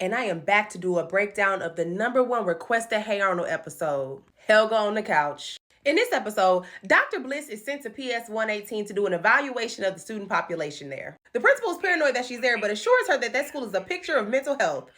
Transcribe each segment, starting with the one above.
and I am back to do a breakdown of the #1 requested Hey Arnold episode, Helga on the Couch. In this episode, Dr. Bliss is sent to PS 118 to do an evaluation of the student population there. The principal is paranoid that she's there, but assures her that that school is a picture of mental health.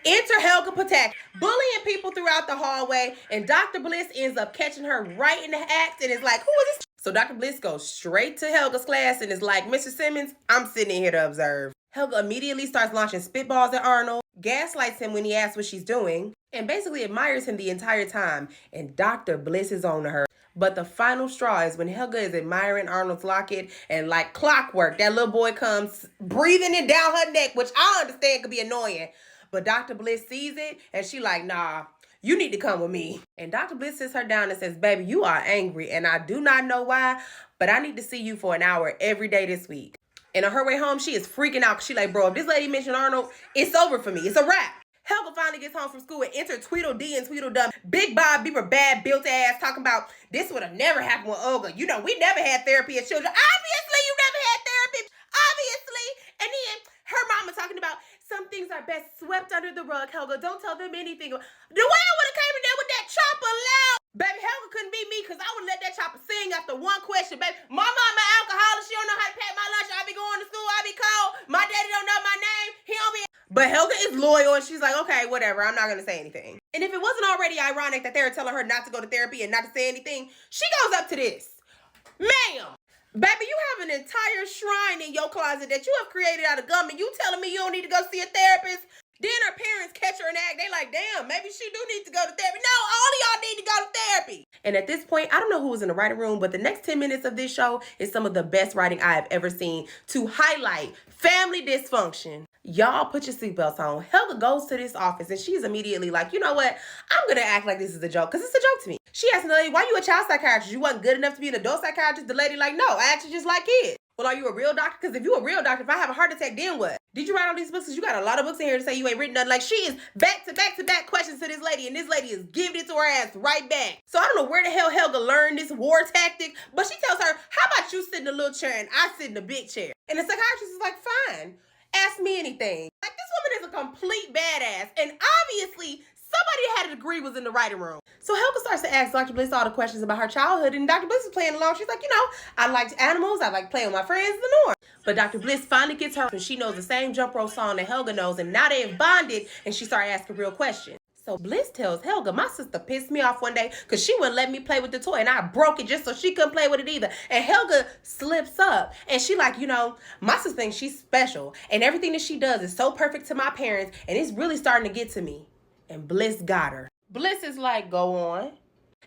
Enter Helga Patak, bullying people throughout the hallway, and Dr. Bliss ends up catching her right in the act and is like, who is this? So Dr. Bliss goes straight to Helga's class and is like, Mr. Simmons, I'm sitting in here to observe. Helga immediately starts launching spitballs at Arnold, gaslights him when he asks what she's doing, and basically admires him the entire time, and Dr. Bliss is on to her. But the final straw is when Helga is admiring Arnold's locket, and like clockwork, that little boy comes breathing it down her neck, which I understand could be annoying. But Dr. Bliss sees it, and she like, nah, you need to come with me. And Dr. Bliss sits her down and says, baby, you are angry, and I do not know why, but I need to see you for an hour every day this week. And on her way home, she is freaking out. She like, bro, if this lady mentioned Arnold, it's over for me. It's a wrap. Helga finally gets home from school and enter Tweedledee and Tweedledum. Big Bob Beaver, bad built ass, talking about this would have never happened with Olga. You know, we never had therapy as children. Obviously, you never had therapy. Obviously. And then her mama talking about some things are best swept under the rug, Helga. Don't tell them anything. The way I would have came in there with that chopper loud. Baby, Helga couldn't be me because I would let that chopper sing after one question. Baby, my mama alcoholic. She don't know how to pack my lunch. I be going to school. I be cold. My daddy don't know my name. He don't be... But Helga is loyal and she's like, okay, whatever. I'm not going to say anything. And if it wasn't already ironic that they were telling her not to go to therapy and not to say anything, she goes up to this. Ma'am, baby, you have an entire shrine in your closet that you have created out of gum and you telling me you don't need to go see a therapist? Then her parents catch her in the act. They like, damn, maybe she do need to go to therapy. No, all of y'all need to go to therapy. And at this point, I don't know who was in the writing room, but the next 10 minutes of this show is some of the best writing I have ever seen to highlight family dysfunction. Y'all put your seatbelts on. Helga goes to this office and she's immediately like, you know what? I'm going to act like this is a joke because it's a joke to me. She asked the lady, why you a child psychiatrist? You wasn't good enough to be an adult psychiatrist? The lady like, no, I actually just like kids. Well, are you a real doctor? Because if you a real doctor, if I have a heart attack, then what? Did you write all these books? Because you got a lot of books in here to say you ain't written nothing. Like, she is back to back questions to this lady, and this lady is giving it to her ass right back. So I don't know where the hell Helga learned this war tactic, but she tells her, how about you sit in a little chair and I sit in a big chair? And the psychiatrist is like, fine, ask me anything. Like, this woman is a complete badass, and obviously somebody who had a degree was in the writing room. So Helga starts to ask Dr. Bliss all the questions about her childhood, and Dr. Bliss is playing along. She's like, you know, I liked animals, I like playing with my friends, the norm. But Dr. Bliss finally gets her, and she knows the same jump rope song that Helga knows, and now they have bonded, and she started asking real questions. So Bliss tells Helga, my sister pissed me off one day because she wouldn't let me play with the toy, and I broke it just so she couldn't play with it either. And Helga slips up, and she like, you know, my sister thinks she's special, and everything that she does is so perfect to my parents, and it's really starting to get to me. And Bliss got her. Bliss is like, go on.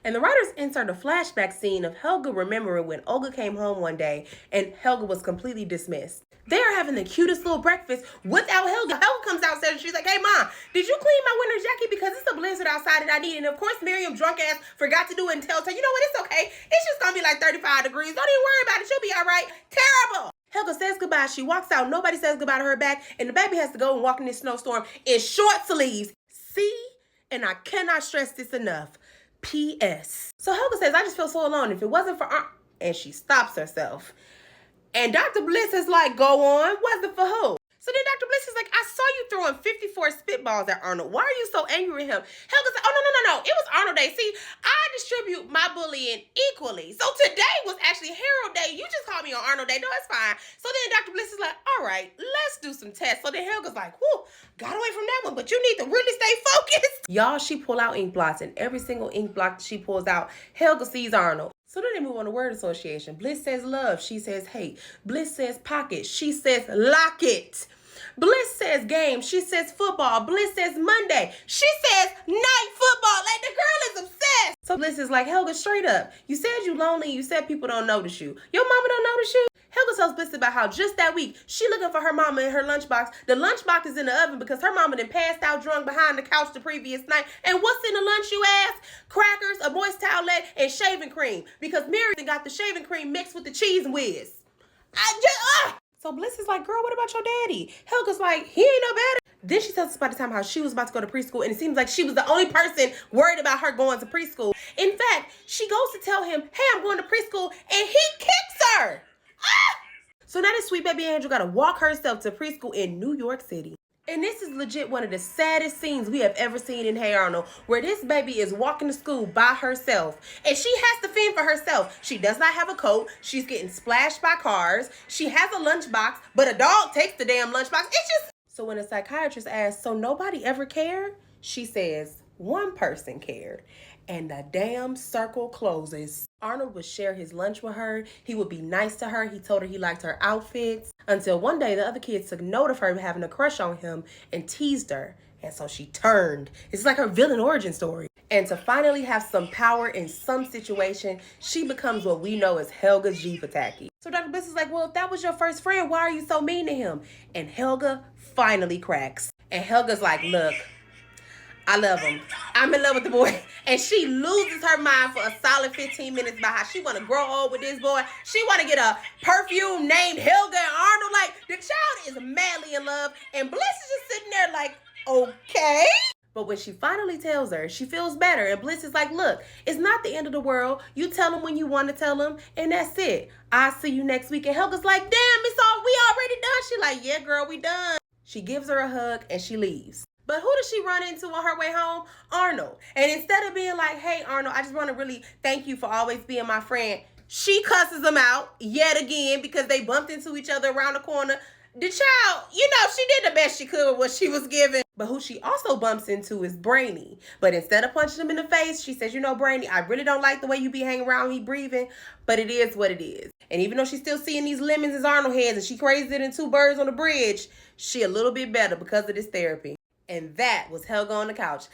And the writers insert a flashback scene of Helga remembering when Olga came home one day and Helga was completely dismissed. They are having the cutest little breakfast without Helga. Helga comes downstairs and she's like, hey, Mom, did you clean my winter jacket? Because it's a blizzard outside and I need it. And of course, Miriam, drunk ass, forgot to do it and tells her, you know what, it's okay. It's just going to be like 35 degrees. Don't even worry about it. She'll be all right. Terrible. Helga says goodbye. She walks out. Nobody says goodbye to her back. And the baby has to go and walk in this snowstorm in short sleeves. See? And I cannot stress this enough. P.S. So Helga says, I just feel so alone. If it wasn't for Arnold. And she stops herself. And Dr. Bliss is like, go on. Wasn't for who? So then Dr. Bliss is like, I saw you throwing 54 spitballs at Arnold. Why are you so angry at him? Helga said, oh, no. It was Arnold Day. See, I distribute my bullying equally. So today was actually Harold Day. You just called me on Arnold Day. No, it's fine. So then Dr. Bliss is like, all right, let's do some tests. So then Helga's like, whoo, got away from that one, but you need to really stay focused. Y'all, she pull out ink blots, and every single ink block she pulls out, Helga sees Arnold. So then they move on to word association. Bliss says love. She says hate. Bliss says pocket. She says lock it. Bliss says game. She says football. Bliss says Monday. She says night football. Like, the girl is obsessed. So Bliss is like, Helga, straight up. You said you lonely. You said people don't notice you. Your mama don't notice you? Helga tells Bliss about how just that week, she looking for her mama in her lunchbox. The lunchbox is in the oven because her mama done passed out drunk behind the couch the previous night. And what's in the lunch, you ask? Crackers, a moist towelette, and shaving cream. Because Mary got the shaving cream mixed with the cheese whiz. So Bliss is like, girl, what about your daddy? Helga's like, he ain't no better. Then she tells us about the time how she was about to go to preschool, and it seems like she was the only person worried about her going to preschool. In fact, she goes to tell him, hey, I'm going to preschool, and he kicks her. So now this sweet baby angel got to walk herself to preschool in New York City. And this is legit one of the saddest scenes we have ever seen in Hey Arnold, where this baby is walking to school by herself. And she has to fend for herself. She does not have a coat. She's getting splashed by cars. She has a lunchbox, but a dog takes the damn lunchbox. It's just... So when a psychiatrist asks, so nobody ever cared? She says, one person cared. And the damn circle closes. Arnold would share his lunch with her. He would be nice to her. He told her he liked her outfits. Until one day, the other kids took note of her having a crush on him and teased her. And so she turned. It's like her villain origin story. And to finally have some power in some situation, she becomes what we know as Helga's Jeep attacky. So Dr. Bliss is like, well, if that was your first friend, why are you so mean to him? And Helga finally cracks. And Helga's like, look, I love him. I'm in love with the boy. And she loses her mind for a solid 15 minutes about how she want to grow old with this boy. She want to get a perfume named Helga and Arnold. Like, the child is madly in love. And Bliss is just sitting there like, okay. But when she finally tells her, she feels better. And Bliss is like, look, it's not the end of the world. You tell him when you want to tell him. And that's it. I'll see you next week. And Helga's like, damn, we already done. She like, yeah, girl, we done. She gives her a hug and she leaves. But who does she run into on her way home? Arnold. And instead of being like, hey, Arnold, I just want to really thank you for always being my friend, she cusses him out yet again because they bumped into each other around the corner. The child, she did the best she could with what she was given. But who she also bumps into is Brainy. But instead of punching him in the face, she says, Brainy, I really don't like the way you be hanging around me breathing, but it is what it is. And even though she's still seeing these lemons as Arnold heads and she crazier than two birds on the bridge, she a little bit better because of this therapy. And that was Helga on the Couch.